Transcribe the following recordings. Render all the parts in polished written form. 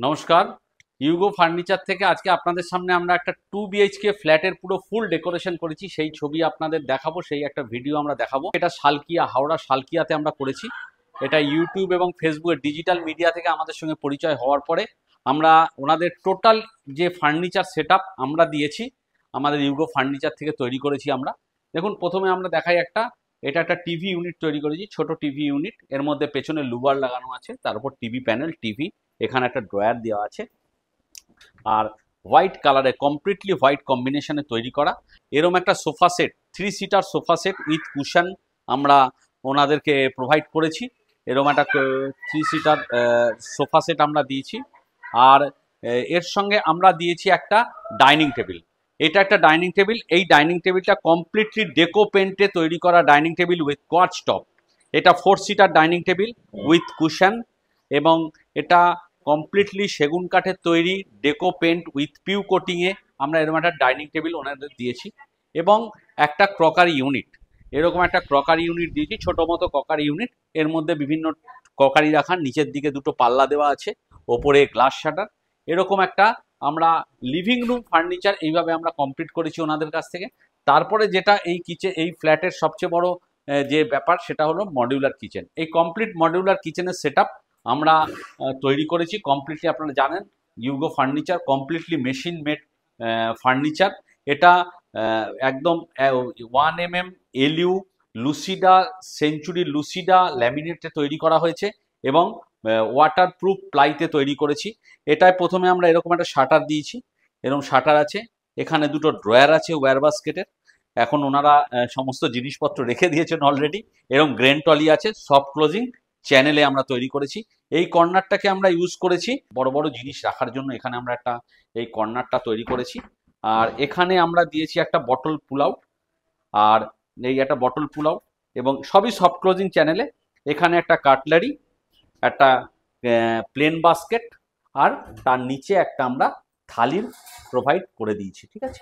নমস্কার। You go furniture থেকে আজকে আপনাদের সামনে আমরা একটা 2 BHK ফ্ল্যাটের পুরো ফুল ডেকোরেশন করেছি, সেই ছবি আপনাদের দেখাবো, সেই একটা ভিডিও আমরা দেখাবো। এটা শালকিয়া, হাওড়া শালকিয়াতে আমরা করেছি। এটা ইউটিউব এবং ফেসবুকের ডিজিটাল মিডিয়া থেকে আমাদের সঙ্গে পরিচয় হওয়ার পরে আমরা ওনাদের টোটাল যে ফার্নিচার সেটআপ আমরা দিয়েছি, আমাদের ইউগো ফার্নিচার থেকে তৈরি করেছি আমরা। দেখুন, প্রথমে আমরা দেখাই এটা একটা টিভি ইউনিট তৈরি করেছি, ছোট টিভি ইউনিট। এর মধ্যে পেছনে লুবার লাগানো আছে, তার উপর টিভি প্যানেল, টিভি, এখানে একটা ড্রয়ার দেওয়া আছে। আর হোয়াইট কালারে, কমপ্লিটলি হোয়াইট কম্বিনেশনে তৈরি করা এরম একটা sofa set, 3 seater sofa set with cushion আমরা ওনাদেরকে প্রোভাইড করেছি। এরম একটা 3 সিটার সোফা সেট আমরা দিয়েছি। আর এর সঙ্গে আমরা দিয়েছি একটা ডাইনিং টেবিল। এটা একটা ডাইনিং টেবিল। এই ডাইনিং টেবিলটা কমপ্লিটলি ডেকো পেন্টে তৈরি করা dining table with quartz top. এটা 4 seater dining table with cushion, এবং এটা কমপ্লিটলি সেগুন কাঠের তৈরি, ডেকো পেন্ট উইথ পিউ কোটিংয়ে আমরা এরকম একটা ডাইনিং টেবিল ওনাদের দিয়েছি। এবং একটা ক্রকারি ইউনিট, এরকম একটা ক্রকারি ইউনিট দিয়েছি, ছোটো মতো ক্রকারি ইউনিট। এর মধ্যে বিভিন্ন ক্রকারি রাখার, নিচের দিকে দুটো পাল্লা দেওয়া আছে, ওপরে গ্লাস শাটার। এরকম একটা আমরা লিভিং রুম ফার্নিচার এইভাবে আমরা কমপ্লিট করেছি ওনাদের কাছ থেকে। তারপরে যেটা এই ফ্ল্যাটের সবচেয়ে বড় যে ব্যাপার, সেটা হলো মডিউলার কিচেন। এই কমপ্লিট মডিউলার কিচেনের সেটআপ আমরা তৈরি করেছি কমপ্লিটলি। আপনারা জানেন you go furniture completely machine made furniture. এটা একদম 1 mm এলইউ লুসিডা, সেঞ্চুরি লুসিডা ল্যামিনেটে তৈরি করা হয়েছে, এবং ওয়াটারপ্রুফ প্লাইতে তৈরি করেছি। এটায় প্রথমে আমরা এরকম একটা শাটার দিয়েছি, এরকম শাটার আছে। এখানে দুটো ড্রয়ার আছে ওয়্যার বাস্কেটের, এখন ওনারা সমস্ত জিনিসপত্র রেখে দিয়েছেন অলরেডি। এরকম গ্রেন টলি আছে, সফট ক্লোজিং চ্যানেলে আমরা তৈরি করেছি। এই কর্নারটাকে আমরা ইউজ করেছি বড় বড় জিনিস রাখার জন্য, এখানে আমরা একটা এই কর্নারটা তৈরি করেছি। আর এখানে আমরা দিয়েছি একটা বটল পুল আউট, আর এই একটা বটল পুল আউট, এবং সবই সফট ক্লোজিং চ্যানেলে। এখানে একটা কাটলারি, একটা প্লেন বাস্কেট, আর তার নিচে একটা আমরা থালির প্রোভাইড করে দিয়েছি। ঠিক আছে,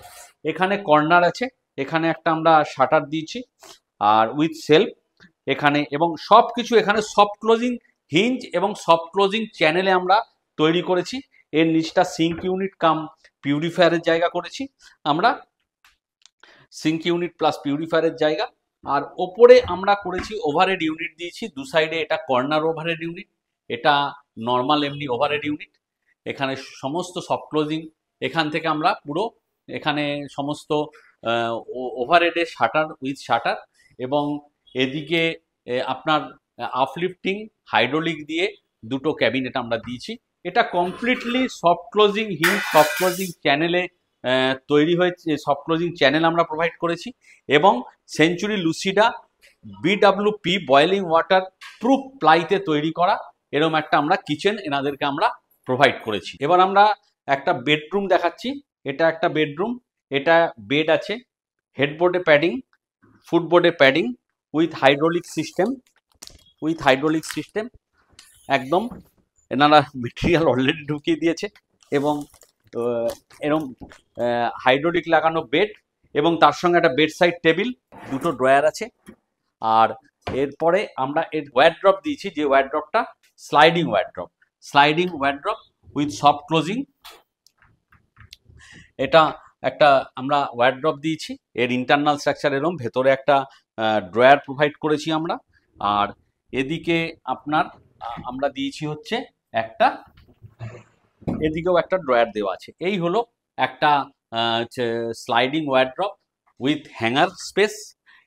এখানে কর্নার আছে, এখানে একটা আমরা শাটার দিয়েছি আর উইথ সেলফ এখানে, এবং সব কিছু এখানে সফট ক্লোজিং হিঞ্জ এবং সফট ক্লোজিং চ্যানেলে আমরা তৈরি করেছি। এর নিচটা সিঙ্ক ইউনিট কাম পিউরিফায়ারের জায়গা করেছি আমরা, সিঙ্ক ইউনিট প্লাস পিউরিফায়ারের জায়গা। আর ওপরে আমরা করেছি ওভারহেড ইউনিট দিয়েছি দু সাইডে। এটা কর্নার ওভারহেড ইউনিট, এটা নর্মাল এমনি ওভারহেড ইউনিট। এখানে সমস্ত সফট ক্লোজিং, এখান থেকে আমরা পুরো এখানে সমস্ত ওভারহেডে শাটার উইথ শাটার, এবং এদিকে আপনার আপলিফটিং হাইড্রোলিক দিয়ে দুটো ক্যাবিনেট আমরা দিয়েছি। এটা completely soft closing hinge, soft closing চ্যানেলে তৈরি হয়েছে, সফট ক্লোজিং চ্যানেল আমরা প্রোভাইড করেছি। এবং সেঞ্চুরি লুসিডা বিডব্লিউপি বয়েলিং ওয়াটার প্রুফ প্লাইতে তৈরি করা এরকম একটা আমরা কিচেন এনাদেরকে আমরা প্রোভাইড করেছি। এবার আমরা একটা বেডরুম দেখাচ্ছি। এটা একটা বেডরুম, এটা বেড আছে, হেডবোর্ডে প্যাডিং, ফুটবোর্ডে প্যাডিং উইথ হাইড্রোলিক সিস্টেম, একদম এনারা মেটেরিয়াল অলরেডি ঢুকিয়ে দিয়েছে। এবং এরকম হাইড্রোলিক লাগানো বেড, এবং তার সঙ্গে একটা বেড সাইড টেবিল, দুটো ড্রয়ার আছে। আর এরপরে আমরা এর ওয়ারড্রপ দিয়েছি, যে ওয়ারড্রপটা sliding wardrobe with soft closing. এটা একটা আমরা ওয়ারড্রপ দিয়েছি, এর ইন্টারনাল স্ট্রাকচার এরকম, ভেতরে একটা ড্রয়ার প্রোভাইড করেছি আমরা। আর এদিকে আপনার আমরা দিয়েছি হচ্ছে একটা, এদিকেও একটা ড্রয়ার দেওয়া আছে। এই হলো একটা sliding wardrobe with hanger space,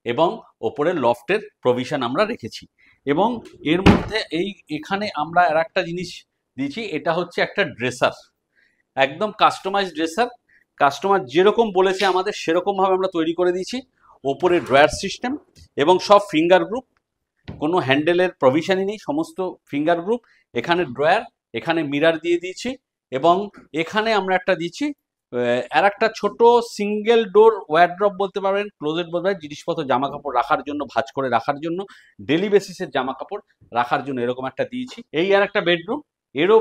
এবং ওপরে লফটের প্রভিশন আমরা রেখেছি। এবং এর মধ্যে এখানে আমরা আর একটা জিনিস দিয়েছি, এটা হচ্ছে একটা ড্রেসার, একদম কাস্টমাইজ ড্রেসার। কাস্টমার যেরকম বলেছে আমাদের সেরকমভাবে আমরা তৈরি করে দিয়েছি। ওপরে ড্রয়ার সিস্টেম এবং সব ফিঙ্গার গ্রুপ, কোনো হ্যান্ডেলের প্রভিশনই নেই, সমস্ত ফিঙ্গার গ্রুপ। এখানে ড্রয়ার, এখানে মিরার দিয়ে দিয়েছি, এবং এখানে আমরা একটা দিচ্ছি আর একটা ছোট সিঙ্গেল ডোর ওয়ারড্রপ বলতে পারবেন, ক্লোজেট বলতে পারেন, জিনিসপত্র জামা কাপড় রাখার জন্য, ভাঁজ করে রাখার জন্য, ডেলি বেসিসের জামা কাপড় রাখার জন্য এরকম একটা দিয়েছি। এই আর একটা বেডরুম, এরও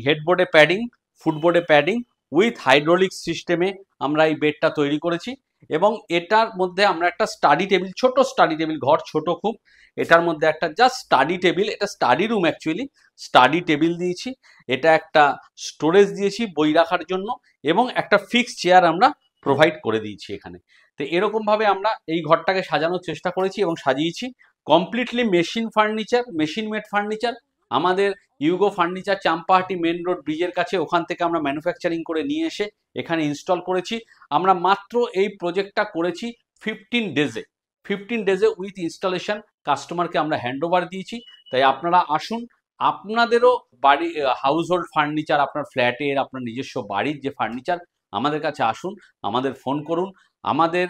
হেডবোর্ডে প্যাডিং, ফুটবোর্ডে প্যাডিং উইথ হাইড্রোলিক সিস্টেমে আমরা এই বেডটা তৈরি করেছি। এবং এটার মধ্যে আমরা একটা স্টাডি টেবিল, ছোট স্টাডি টেবিল, ঘর ছোট খুব, এটার মধ্যে একটা জাস্ট স্টাডি টেবিল, এটা study room actually, study table দিয়েছি, এটা একটা স্টোরেজ দিয়েছি বই রাখার জন্য, এবং একটা ফিক্স চেয়ার আমরা প্রোভাইড করে দিয়েছি এখানে। তো এরকমভাবে আমরা এই ঘরটাকে সাজানোর চেষ্টা করেছি এবং সাজিয়েছি। Completely machine furniture, machine made furniture. আমাদের Yugo furniture Champahati main road ব্রিজের কাছে, ওখান থেকে আমরা ম্যানুফ্যাকচারিং করে নিয়ে এসে এখানে ইনস্টল করেছি। আমরা মাত্র এই প্রজেক্টটা করেছি 15 ডেজে, 15 ডেজে উইথ ইনস্টলেশন কাস্টমারকে আমরা হ্যান্ড ওভার দিয়েছি। তাই আপনারা আসুন, আপনাদেরও বাড়ি হাউস হোল্ড ফার্নিচার, আপনার ফ্ল্যাটের, আপনার নিজস্ব বাড়ির যে ফার্নিচার, আমাদের কাছে আসুন, আমাদের ফোন করুন, আমাদের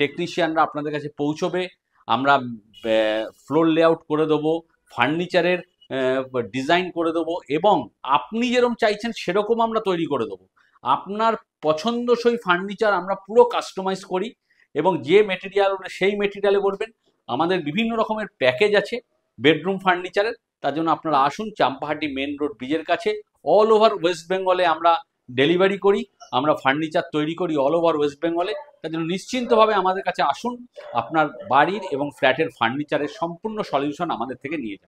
টেকনিশিয়ানরা আপনাদের কাছে পৌঁছবে। আমরা ফ্লোর লেআউট করে দেবো, ফার্নিচারের ডিজাইন করে দেবো, এবং আপনি যেরকম চাইছেন সেরকম আমরা তৈরি করে দেবো। আপনার পছন্দসই ফার্নিচার আমরা পুরো কাস্টমাইজ করি, এবং যে মেটেরিয়াল সেই মেটেরিয়ালে বলবেন। আমাদের বিভিন্ন রকমের প্যাকেজ আছে বেডরুম ফার্নিচারের, তার জন্য আপনারা আসুন চাম্পাহাটি মেন রোড ব্রিজের কাছে। অল ওভার ওয়েস্ট বেঙ্গলে আমরা ডেলিভারি করি, আমরা ফার্নিচার তৈরি করি অল ওভার ওয়েস্ট বেঙ্গলে। তার জন্য নিশ্চিন্তভাবে আমাদের কাছে আসুন, আপনার বাড়ির এবং ফ্ল্যাটের ফার্নিচারের সম্পূর্ণ সলিউশন আমাদের থেকে নিয়ে যান।